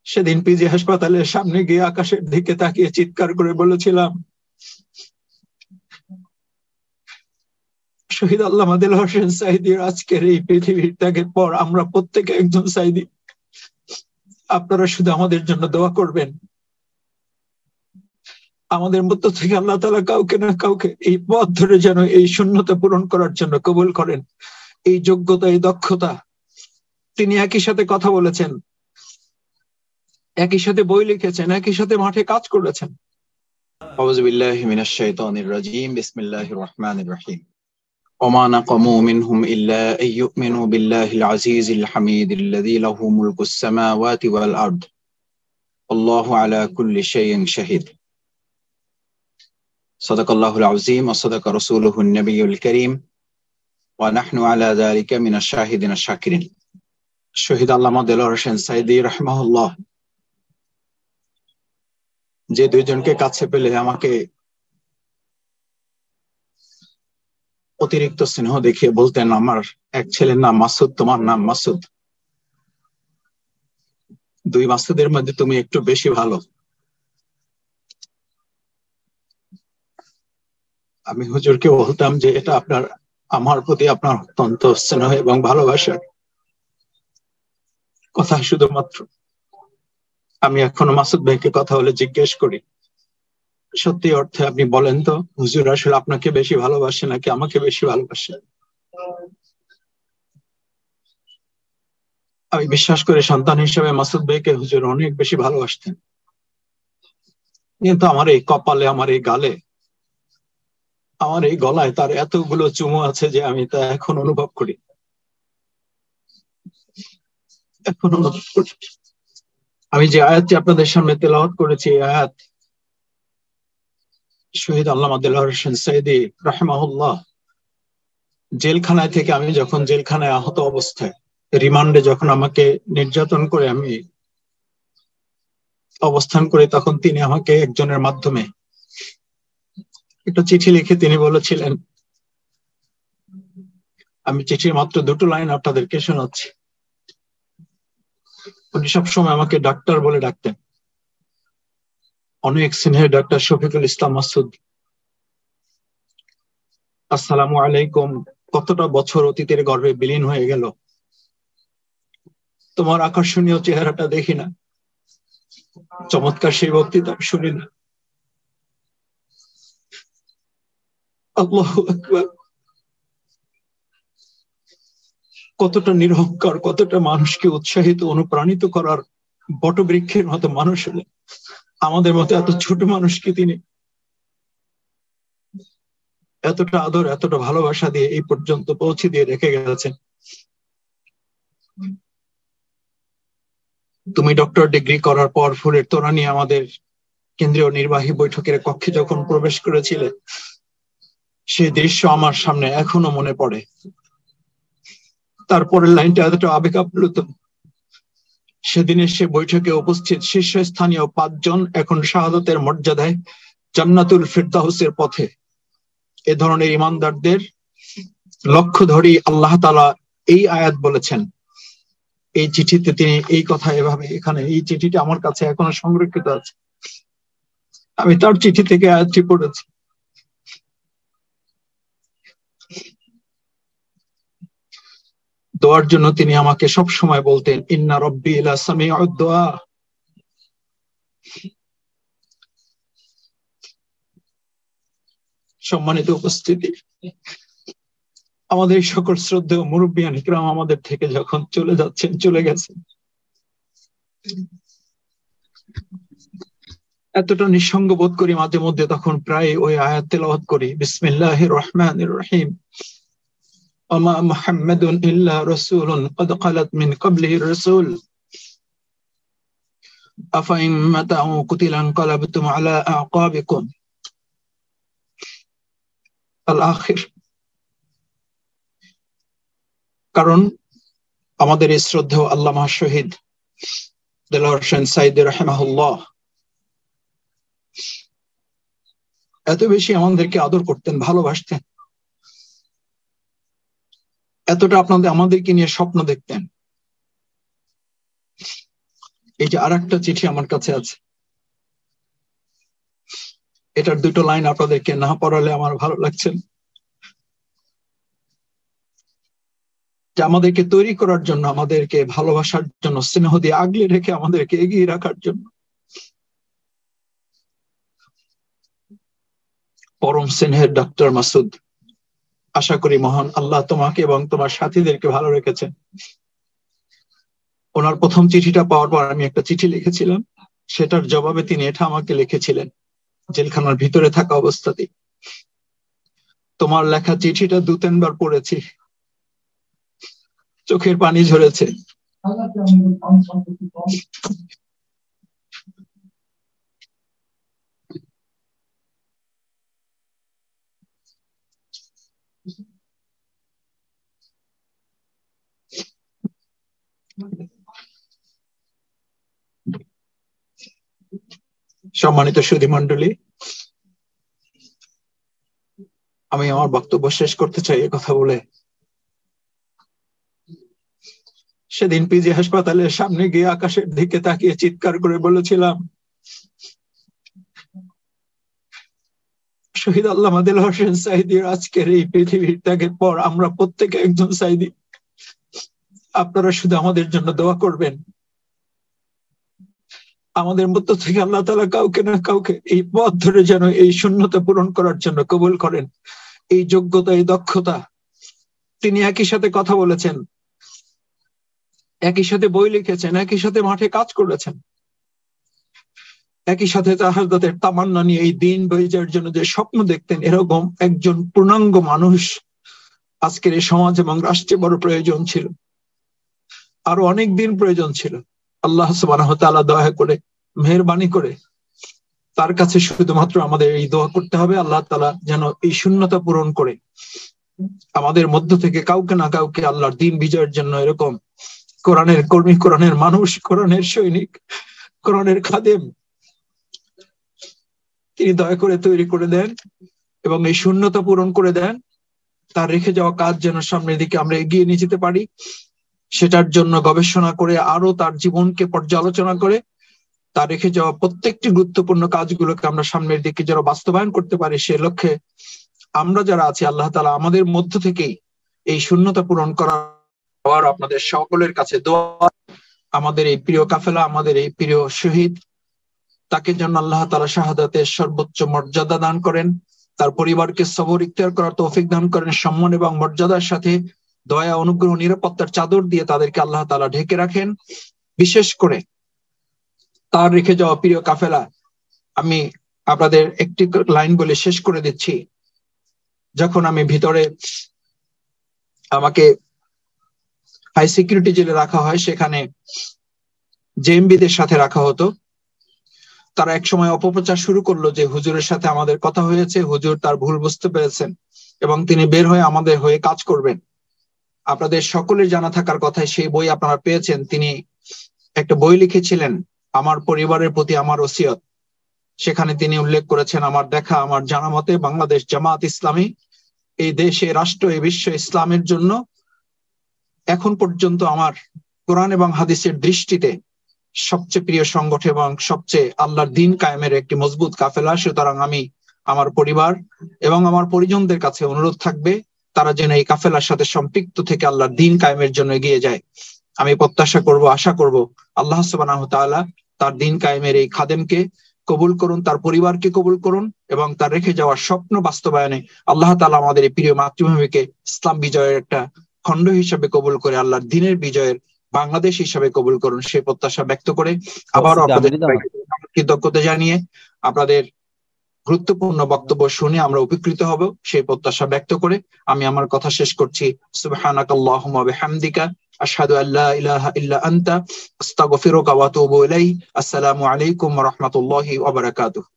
সেদিন পিজি হাসপাতালের সামনে গিয়ে আকাশের দিকে তাকিয়ে চিৎকার করে বলেছিলাম, শহীদ আল্লামা দেলোয়ার হোসেন সাঈদীর আজকের এই পৃথিবীর ত্যাগের পর আমরা প্রত্যেকে একজন সাঈদী। আপনারা শুধু আমাদের জন্য দোয়া করবেন। আমাদের মধ্য থেকে আল্লাহ তাআলা কাউকে না কাউকে এই পথ ধরে যেন এই শূন্যতা পূরণ করার জন্য কবুল করেন। এই যোগ্যতা, এই দক্ষতা। তিনি একই সাথে কথা বলেছেন, একই সাথে বই লিখেছেন, একই সাথে মাঠে কাজ করেছেন। আউযু বিল্লাহি মিনাশ শাইতানির রাজীম। বিসমিল্লাহির রহমানির রহিম। وما نقموا منهم إلا أن يؤمنوا بالله العزيز الحميد الذي له ملك السماوات والأرض والله على كل شيء شهيد. صدق الله العظيم وصدق رسوله النبي الكريم ونحن على ذلك من الشاهدين الشاكرين. শহীদ আল্লামা দেলোয়ার হোসেন সাঈদী রাহিমাহুল্লাহ যে দুইজনকে কাছে পেলে আমাকে অতিরিক্ত স্নেহ দেখিয়ে বলতেন, আমার এক ছেলের নাম মাসুদ, তোমার নাম মাসুদ, দুই মাসুদের মধ্যে তুমি একটু বেশি ভালো। আমি হুজুরকে বলতাম যে এটা আপনার, আমার প্রতি আপনার অত্যন্ত স্নেহ এবং ভালোবাসার কথা। শুধুমাত্র আমি এখনো মাসুদ ভাইকে কথা বলে জিজ্ঞেস করি, সত্যি অর্থে আপনি বলেন তো হুজুর আসলে আপনাকে বেশি ভালোবাসে নাকি আমাকে বেশি ভালোবাসে? আমি বিশ্বাস করি সন্তান হিসেবে মাসুদ ভাইকে হুজুর অনেক বেশি ভালোবাসতেন, কিন্তু আমার এই কপালে, আমার এই গালে, আমার এই গলায় তার এতগুলো চুমু আছে যে আমি তা এখন অনুভব করি, এখন অনুভব করি। আমি যে আয়াতটি আপনাদের সামনে তেলাওয়াত করেছি, এই আয়াত শহীদ আল্লামা দেলোয়ার হোসেন সাঈদী রাহিমাহুল্লাহ জেলখানায় থেকে, আমি যখন জেলখানায় আহত অবস্থায় রিমান্ডে যখন আমাকে নির্যাতন করে আমি অবস্থান করি, তখন তিনি আমাকে একজনের মাধ্যমে একটা চিঠি লিখে তিনি বলেছিলেন, আমি চিঠির মাত্র দুটো লাইন আপনাদেরকে শোনাচ্ছি। উনি সবসময় আমাকে ডাক্তার বলে ডাকতেন, অনেক স্নেহের ডাক্তার শফিকুল ইসলাম মাসুদ। আসসালামু আলাইকুম, কতটা বছর অতীতের গর্ভে বিলীন হয়ে গেল, তোমার আকর্ষণীয় চেহারাটা দেখি না, চমৎকার সেই বক্তৃতা শুনি না। আল্লাহু আকবার। কতটা নিরহংকার, কতটা মানুষকে উৎসাহিত, অনুপ্রাণিত করার বটবৃক্ষের মতো মানুষ হলেন। আমাদের মতো এত ছোট মানুষকে তিনি এতটা আদর, এতটা ভালোবাসা দিয়ে এই পর্যন্ত পৌঁছে দিয়ে রেখে গেছেন। তুমি ডক্টর ডিগ্রি করার পর ফুলের তোড়া নিয়ে আমাদের কেন্দ্রীয় নির্বাহী বৈঠকের কক্ষে যখন প্রবেশ করেছিলে, সেই দৃশ্য আমার সামনে এখনো মনে পড়ে। তারপরের লাইনটা এতটা আবেগ আপ্লুত, সেদিনের সে বৈঠকে উপস্থিত শীর্ষস্থানীয় 5 জন এখন শাহাদাতের মর্যাদায় জান্নাতুল ফিরদাউসের পথে। এ ধরনের ইমানদারদের লক্ষ্য ধরেই আল্লাহ তাআলা এই আয়াত বলেছেন। এই চিঠিতে তিনি এই কথা এভাবে, এখানে এই চিঠিটা আমার কাছে এখনো সংরক্ষিত আছে, আমি তার চিঠি থেকে আয়াতটি পড়েছি। দোয়ার জন্য তিনি আমাকে সব সময় বলতেন, ইন্না রব্বি লা সামিউদ দুআ। সম্মানিত উপস্থিতি, আমাদের সকল শ্রদ্ধেয় মুরব্বিয়ান ইকরাম আমাদের থেকে যখন চলে যাচ্ছেন, চলে গেছেন, এতটা নিঃসঙ্গ বোধ করি মাঝে মধ্যে, তখন প্রায় ওই আয়াত তেলাওয়াত করি, বিসমিল্লাহির রহমানির রহিম, ওমা মুহাম্মাদুন ইল্লা রাসূলুন ক্বাদ খালাত মিন ক্বাবলিহির রাসূল আফা ইন মাতাউ কুতিলা ইনকালাবতুম আলা আ'কাবিকুম আল আখির। কারণ আমাদের এই শ্রদ্ধেয় আল্লামা শহীদ দেলোয়ার হোসেন সাঈদী রাহিমাহুল্লাহ এত বেশি আমাদেরকে আদর করতেন, ভালোবাসতেন, এতটা আমাদেরকে নিয়ে স্বপ্ন দেখতেন। এই যে আরেকটা চিঠি আমার কাছে আছে, এটার দুটো লাইন আপনাদেরকে না পড়ালে আমার ভালো লাগছে না। যে আমাদেরকে তৈরি করার জন্য, আমাদেরকে ভালোবাসার জন্য, স্নেহ দিয়ে আগলে রেখে আমাদেরকে এগিয়ে রাখার জন্য পরম স্নেহের ডক্টর মাসুদ, আশা করি মহান আল্লাহ তোমাকে এবং তোমার সাথীদেরকে ভালো রেখেছেন। ওনার প্রথম চিঠিটা পাওয়ার পর আমি একটা চিঠি লিখেছিলাম, সেটার জবাবে তিনি এটা আমাকে লিখেছিলেন জেলখানার ভিতরে থাকা অবস্থাতেই। তোমার লেখা চিঠিটা 2-3 বার পড়েছি, চোখের পানি ঝরেছে। সম্মানিত সুধী মণ্ডলী, আমি আমার বক্তব্য শেষ করতে চাই এ কথা বলে। সেদিন পিজি হাসপাতালের সামনে গিয়ে আকাশের দিকে তাকিয়ে চিৎকার করে বলেছিলাম, শহীদ আল্লামা দেলোয়ার হোসেন সাঈদীর আজকের এই পৃথিবীর ত্যাগের পর আমরা প্রত্যেকে একজন সাঈদী। আপনারা শুধু আমাদের জন্য দোয়া করবেন। আমাদের মধ্য থেকে আল্লাহ তাআলা কাউকে না কাউকে এই পথ ধরে যেন এই শূন্যতা পূরণ করার জন্য কবুল করেন। এই যোগ্যতা, এই দক্ষতা। তিনি একই সাথে কথা বলেছেন, একই সাথে বই লিখেছেন, একই সাথে মাঠে কাজ করেছেন, একই সাথে শাহাদাতের তামান্না নিয়ে এই দিন বিজয়ের জন্য যে স্বপ্ন দেখতেন, এরকম একজন পূর্ণাঙ্গ মানুষ আজকের এই সমাজ এবং রাষ্ট্রে বড় প্রয়োজন ছিল। আরো অনেক দিন প্রয়োজন ছিল। আল্লাহ সুবহানাহু ওয়া তাআলা দয়া করে, মেহেরবানি করে তার কাছে শুধুমাত্র আমাদের এই দোয়া করতে হবে, আল্লাহ তাআলা যেন এই শূন্যতা পূরণ করে আমাদের মধ্য থেকে কাউকে না কাউকে আল্লাহর দিন বিজয়ের জন্য এরকম কোরআনের কর্মী, কোরআনের মানুষ, কোরআনের সৈনিক, কোরআনের খাদেম তিনি দয়া করে তৈরি করে দেন এবং এই শূন্যতা পূরণ করে দেন। তার রেখে যাওয়া কাজ যেন সামনের দিকে আমরা এগিয়ে নিয়ে যেতে পারি, সেটার জন্য গবেষণা করে আরো তার জীবনকে পর্যালোচনা করে তার রেখে যাওয়া প্রত্যেকটি গুরুত্বপূর্ণ কাজগুলোকে আমরা সামনের দিকে যেন বাস্তবায়ন করতে পারি, সে লক্ষ্যে আমরা যারা আছি আল্লাহ তাআলা আমাদের মধ্য থেকেই এই শূন্যতা পূরণ করার আপনাদের সকলের কাছে দোয়া। আমাদের এই প্রিয় কাফেলা, আমাদের এই প্রিয় শহীদ, তাকে যেন আল্লাহ তাআলা শাহাদাতের সর্বোচ্চ মর্যাদা দান করেন, তার পরিবারকে সবর ইখতিয়ার করার তৌফিক দান করেন, সম্মান এবং মর্যাদার সাথে দয়া, অনুগ্রহ, নিরাপত্তার চাদর দিয়ে তাদেরকে আল্লাহ তাআলা ঢেকে রাখেন। বিশেষ করে তার রেখে যাওয়া প্রিয় কাফেলা, আমি আপনাদের একটি লাইন বলে শেষ করে দিচ্ছি। যখন আমি ভিতরে আমাকে হাই সিকিউরিটি জেলে রাখা হয়, সেখানে জেএমবিদের সাথে রাখা হতো। তারা এক সময় অপপ্রচার শুরু করলো যে হুজুরের সাথে আমাদের কথা হয়েছে, হুজুর তার ভুল বুঝতে পেরেছেন এবং তিনি বের হয়ে আমাদের হয়ে কাজ করবেন। আপনাদের সকলের জানা থাকার কথায় সেই বই আপনারা পেয়েছেন। তিনি একটা বই লিখেছিলেন, আমার পরিবারের প্রতি আমার ওসিয়ত। সেখানে তিনি উল্লেখ করেছেন, আমার দেখা, আমার জানা মতে বাংলাদেশ জামাত ইসলামী এই দেশে, রাষ্ট্র, এই বিশ্ব ইসলামের জন্য এখন পর্যন্ত আমার কোরআন এবং হাদিসের দৃষ্টিতে সবচেয়ে প্রিয় সংগঠন এবং সবচেয়ে আল্লাহর দিন কায়েমের একটি মজবুত কাফেলা। সুতরাং আমি আমার পরিবার এবং আমার পরিজনদের কাছে অনুরোধ থাকবে, তারা যেন এই কাফেলার সাথে সম্পৃক্ত থেকে আল্লাহর দিন কায়েমের জন্য এগিয়ে যায়। আমি প্রত্যাশা করব, আশা করব আল্লাহ সুবহানাহু ওয়া তাআলা তার দিন কায়েমের এই খাদেমকে কবুল করুন, তার পরিবারকে কবুল করুন এবং তার রেখে যাওয়ার স্বপ্ন বাস্তবায়নে আল্লাহ তাআলা আমাদের এই প্রিয় মাতৃভূমিকে ইসলাম বিজয়ের একটা খণ্ড হিসেবে কবুল করে আল্লাহর দিনের বিজয়ের বাংলাদেশ হিসাবে কবুল করুন, সেই প্রত্যাশা ব্যক্ত করে আবার আপনাদের কৃতজ্ঞতা জানিয়ে আপনাদের গুরুত্বপূর্ণ বক্তব্য শুনে আমরা উপকৃত হব, সেই প্রত্যাশা ব্যক্ত করে আমি আমার কথা শেষ করছি। সুবহানাকাল্লাহুম্মা ওয়া বিহামদিকা আশহাদু আল্লা ইলাহা ইল্লা আনতা আস্তাগফিরুকা ওয়া আতুবু ইলাইক। আসসালামু আলাইকুম ওয়া রাহমাতুল্লাহি ওয়া বারাকাতুহু।